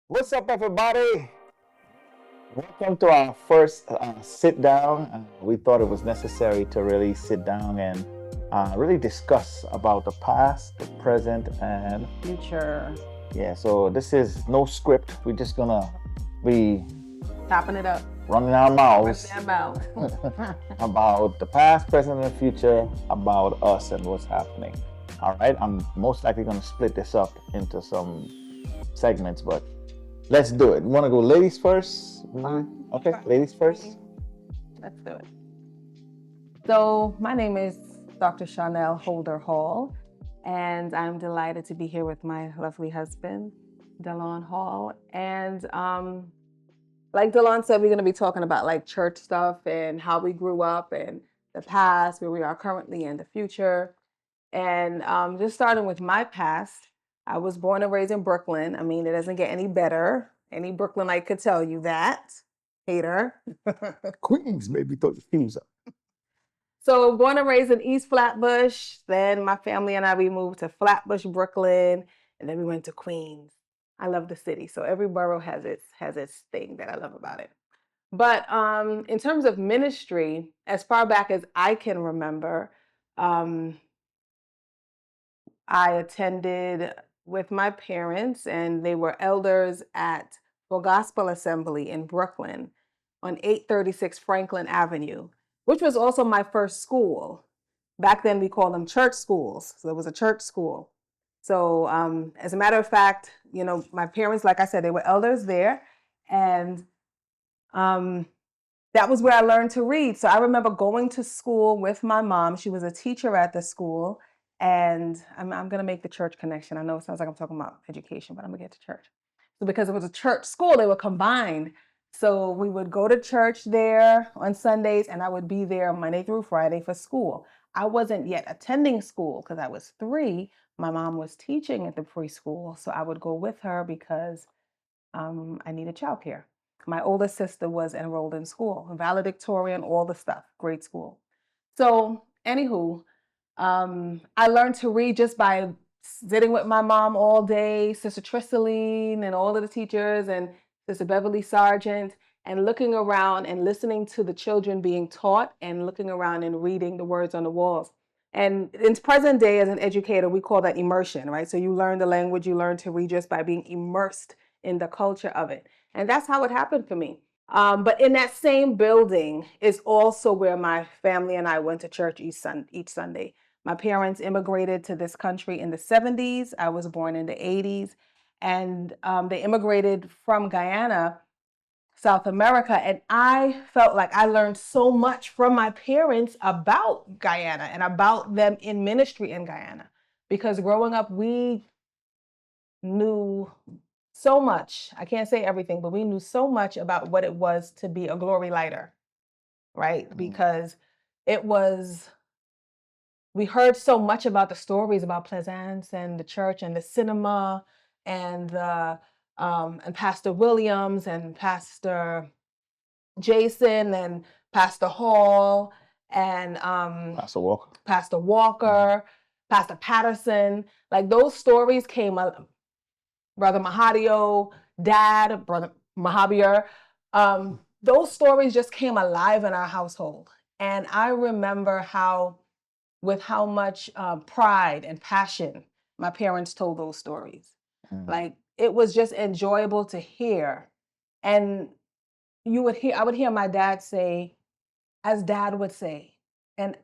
What's up, everybody? Welcome to our first sit down. We thought it was necessary to really sit down and really discuss about the past, the present, and Future. yeah. So this is no script. We're just gonna be Chopping it up. running our Right mouths there, mouth. about the past, present, and future, about us and what's happening. All right. I'm most likely gonna split this up into some segments, but let's do it. You want to go ladies first? Okay, ladies first. Let's do it. So, my name is Dr. Shonelle Holder Hall, and I'm delighted to be here with my lovely husband, Delon Hall. And like Delon said, we're going to be talking about like church stuff and how we grew up and the past, where we are currently, and the future. And just starting with my past, I was born and raised in Brooklyn. I mean, it doesn't get any better. Any Brooklynite could tell you that. Hater. Queens, maybe throw the fuse up. So born and raised in East Flatbush. Then my family and I, we moved to Flatbush, Brooklyn, and then we went to Queens. I love the city. So every borough has its thing that I love about it. But in terms of ministry, as far back as I can remember, um, I attended with my parents, and they were elders at Full Gospel Assembly in Brooklyn on 836 Franklin Avenue, which was also my first school. Back then, we called them church schools. So it was a church school. So, as a matter of fact, my parents, like I said, they were elders there. And um, that was where I learned to read. So I remember going to school with my mom. She was a teacher at the school. And I'm going to make the church connection. I know it sounds like I'm talking about education, but I'm going to get to church. So because it was a church school, they were combined. So we would go to church there on Sundays, and I would be there Monday through Friday for school. I wasn't yet attending school because I was 3. My mom was teaching at the preschool. So I would go with her because I needed childcare. My oldest sister was enrolled in school, valedictorian, all the stuff, great school. So, anywho, I learned to read just by sitting with my mom all day, Sister Trissaline, and all of the teachers, and Sister Beverly Sargent, and looking around and listening to the children being taught, and looking around and reading the words on the walls. And in present day, as an educator, we call that immersion, right? So you learn the language, you learn to read just by being immersed in the culture of it. And that's how it happened for me. But in that same building is also where my family and I went to church each Sunday. My parents immigrated to this country in the 70s. I was born in the 80s. And they immigrated from Guyana, South America. And I felt like I learned so much from my parents about Guyana and about them in ministry in Guyana. Because growing up, we knew so much. I can't say everything, but we knew so much about what it was to be a glory lighter, right? Because it was, we heard so much about the stories about Plaisance and the church and the cinema and and Pastor Williams and Pastor Jason and Pastor Hall and Pastor Walker. Pastor Walker, Pastor Patterson. Like those stories came up. Brother Mahadio, Dad, Brother Mahabir. Those stories just came alive in our household. And I remember with how much pride and passion my parents told those stories. Like it was just enjoyable to hear. And I would hear my dad say, as Dad would say. And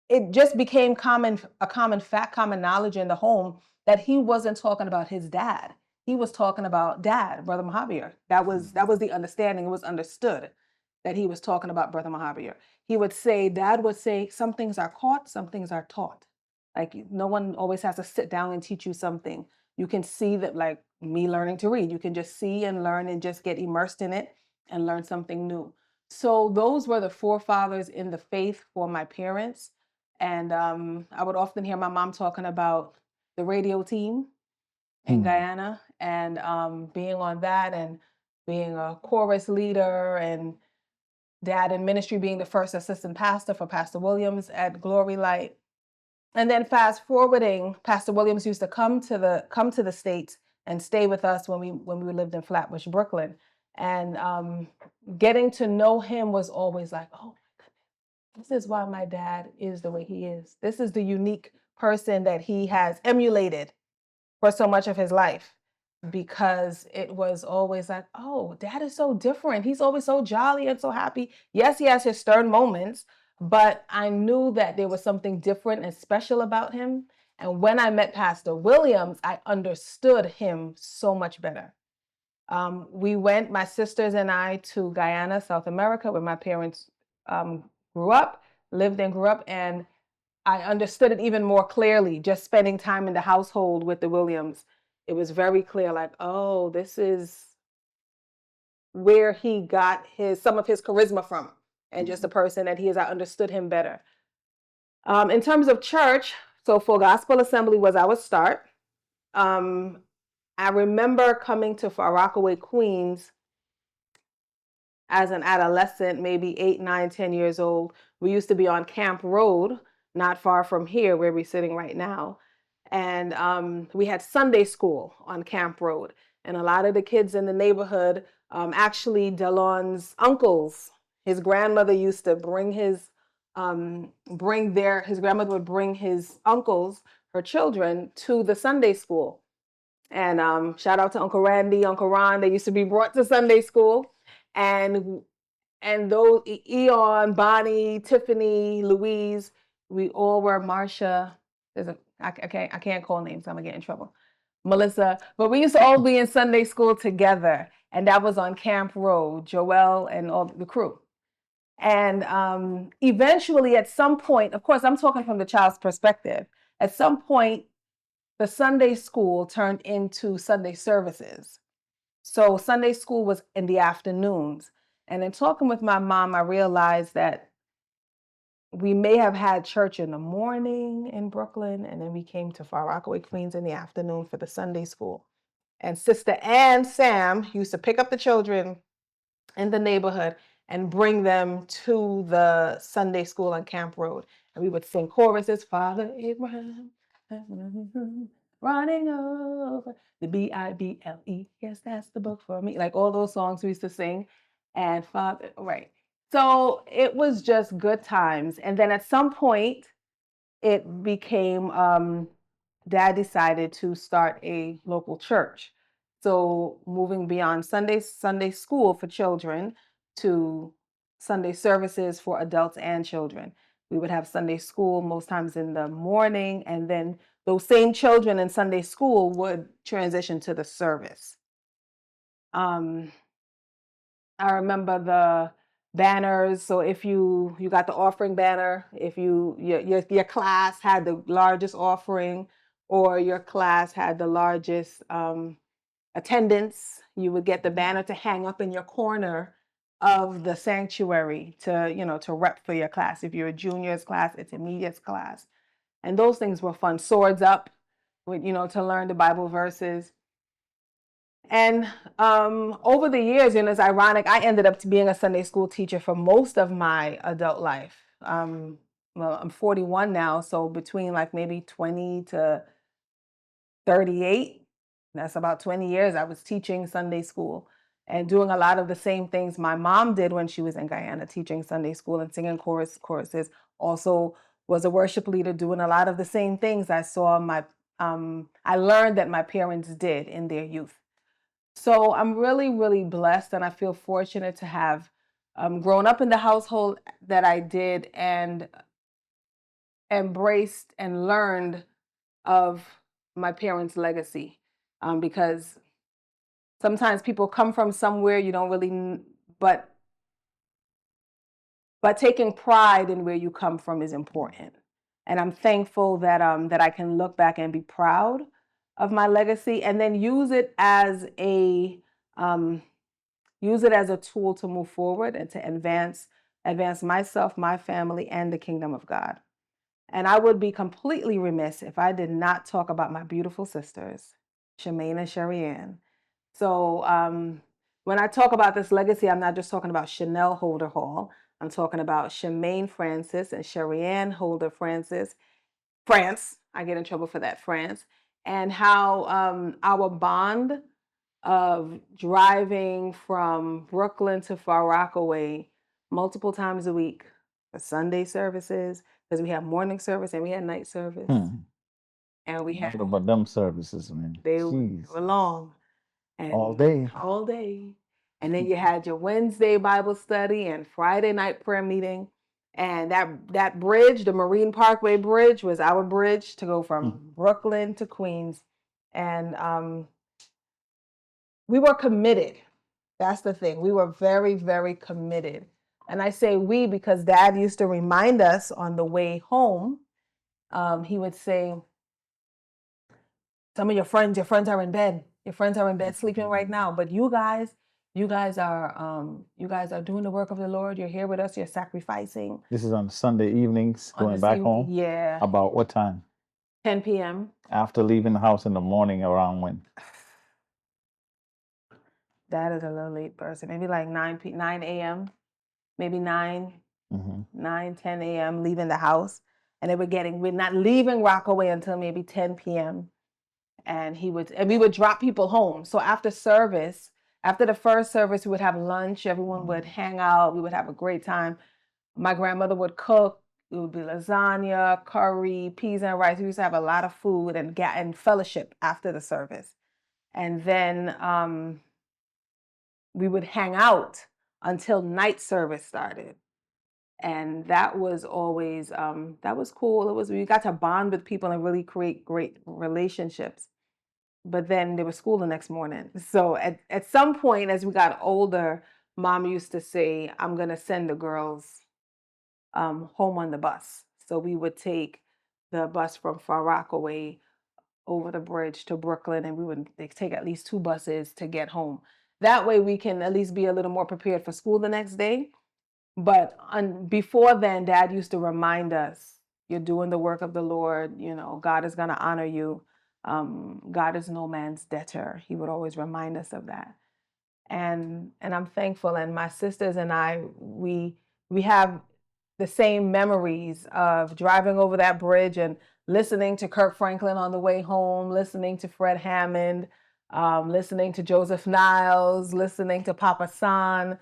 it just became a common fact, common knowledge in the home that he wasn't talking about his dad. He was talking about Dad, Brother Mahabir. That was the understanding. It was understood that he was talking about Brother Mahabir. Dad would say, some things are caught, some things are taught. Like no one always has to sit down and teach you something. You can see that, like me learning to read, you can just see and learn and just get immersed in it and learn something new. So those were the forefathers in the faith for my parents. And I would often hear my mom talking about the radio team in Guyana and being on that and being a chorus leader, and Dad in ministry being the first assistant pastor for Pastor Williams at Glory Light. And then fast forwarding, Pastor Williams used to come to the States and stay with us when we lived in Flatbush, Brooklyn. And getting to know him was always like, oh, this is why my dad is the way he is. This is the unique person that he has emulated for so much of his life, because it was always like, oh, dad is so different. He's always so jolly and so happy. Yes, he has his stern moments, but I knew that there was something different and special about him. And when I met Pastor Williams, I understood him so much better. We went, my sisters and I, to Guyana, South America, where my parents grew up, lived and grew up. And I understood it even more clearly just spending time in the household with the Williams. It was very clear, like, oh, this is where he got some of his charisma from, and just the person that he is. I understood him better. In terms of church, so Full Gospel Assembly was our start. I remember coming to Far Rockaway, Queens as an adolescent, maybe 8, 9, 10 years old. We used to be on Camp Road, not far from here where we're sitting right now. And we had Sunday school on Camp Road. And a lot of the kids in the neighborhood, actually Delon's uncles, his grandmother used to bring his grandmother would bring his uncles, her children, to the Sunday school. And shout out to Uncle Randy, Uncle Ron. They used to be brought to Sunday school. And those, Eon, Bonnie, Tiffany, Louise, we all were, Marsha. I can't call names. I'm gonna get in trouble. Melissa, but we used to all be in Sunday school together, and that was on Camp Road. Joelle and all the crew. And eventually, at some point, of course, I'm talking from the child's perspective. At some point, the Sunday school turned into Sunday services. So Sunday school was in the afternoons. And in talking with my mom, I realized that we may have had church in the morning in Brooklyn, and then we came to Far Rockaway, Queens in the afternoon for the Sunday school. And Sister Ann Sam used to pick up the children in the neighborhood and bring them to the Sunday school on Camp Road. And we would sing choruses, Father Abraham, running over the Bible. Yes, that's the book for me. Like all those songs we used to sing. And Father, right. So it was just good times. And then at some point, it became, Dad decided to start a local church. So moving beyond Sunday school for children to Sunday services for adults and children. We would have Sunday school most times in the morning, and then those same children in Sunday school would transition to the service. Um, I remember the banners. So if you got the offering banner, if your class had the largest offering, or your class had the largest attendance, you would get the banner to hang up in your corner of the sanctuary to rep for your class. If you're a juniors class, intermediates class, and those things were fun. Swords up, with to learn the Bible verses. And over the years, it's ironic, I ended up being a Sunday school teacher for most of my adult life. Well, I'm 41 now, so between like maybe 20 to 38, that's about 20 years, I was teaching Sunday school and doing a lot of the same things my mom did when she was in Guyana, teaching Sunday school and singing choruses. Also was a worship leader, doing a lot of the same things I learned that my parents did in their youth. So I'm really, really blessed, and I feel fortunate to have grown up in the household that I did, and embraced and learned of my parents' legacy. Because sometimes people come from somewhere you don't really, but taking pride in where you come from is important. And I'm thankful that I can look back and be proud of my legacy, and then use it as a tool to move forward and to advance myself, my family, and the kingdom of God. And I would be completely remiss if I did not talk about my beautiful sisters, Shemaine and Sherry Ann. So when I talk about this legacy, I'm not just talking about Shonelle Holder Hall. I'm talking about Shemaine Francis and Sherry Ann Holder France. I get in trouble for that, France. and how our bond of driving from Brooklyn to Far Rockaway multiple times a week for Sunday services, because we have morning service and we had night service. And we had What about them services, man? they Jeez. were long and All day. all day. And then you had your Wednesday Bible study and Friday night prayer meeting. And that bridge, the Marine Parkway Bridge, was our bridge to go from Brooklyn to Queens. And we were committed. That's the thing. We were very, very committed. And I say we because Dad used to remind us on the way home. He would say, some of your friends are in bed. Your friends are in bed sleeping right now. But you guys are doing the work of the Lord. You're here with us. You're sacrificing. This is on Sunday evenings, going back home? Yeah. About what time? 10 p.m. After leaving the house in the morning, around when? That is a little late person. Maybe like 9 a.m. Maybe 9, 10 a.m. leaving the house. And we're not leaving Rockaway until maybe 10 p.m. And we would drop people home. So after the first service, we would have lunch. Everyone would hang out. We would have a great time. My grandmother would cook. It would be lasagna, curry, peas and rice. We used to have a lot of food and fellowship after the service. And then we would hang out until night service started. And that was always, that was cool. We got to bond with people and really create great relationships. But then there was school the next morning. So at some point, as we got older, Mom used to say, I'm going to send the girls home on the bus. So we would take the bus from Far Rockaway over the bridge to Brooklyn, and we would take at least 2 buses to get home. That way we can at least be a little more prepared for school the next day. But before then, Dad used to remind us, you're doing the work of the Lord. You know, God is going to honor you. God is no man's debtor. He would always remind us of that. And I'm thankful. And my sisters and I, we have the same memories of driving over that bridge and listening to Kirk Franklin on the way home, listening to Fred Hammond, listening to Joseph Niles, listening to Papa San,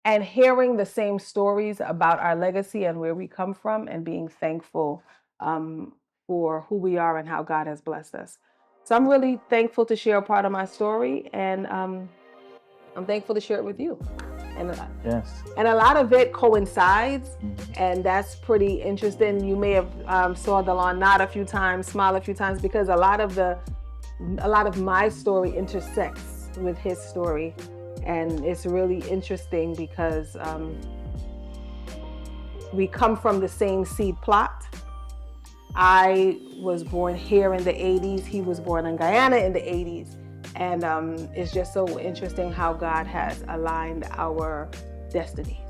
and hearing the same stories about our legacy and where we come from, and being thankful for who we are and how God has blessed us. So I'm really thankful to share a part of my story, and I'm thankful to share it with you. And yes, and a lot of it coincides, and that's pretty interesting. You may have saw Delon nod a few times, smile a few times, because a lot of my story intersects with his story. And it's really interesting because we come from the same seed plot. I was born here in the 80s. He was born in Guyana in the 80s. And it's just so interesting how God has aligned our destiny.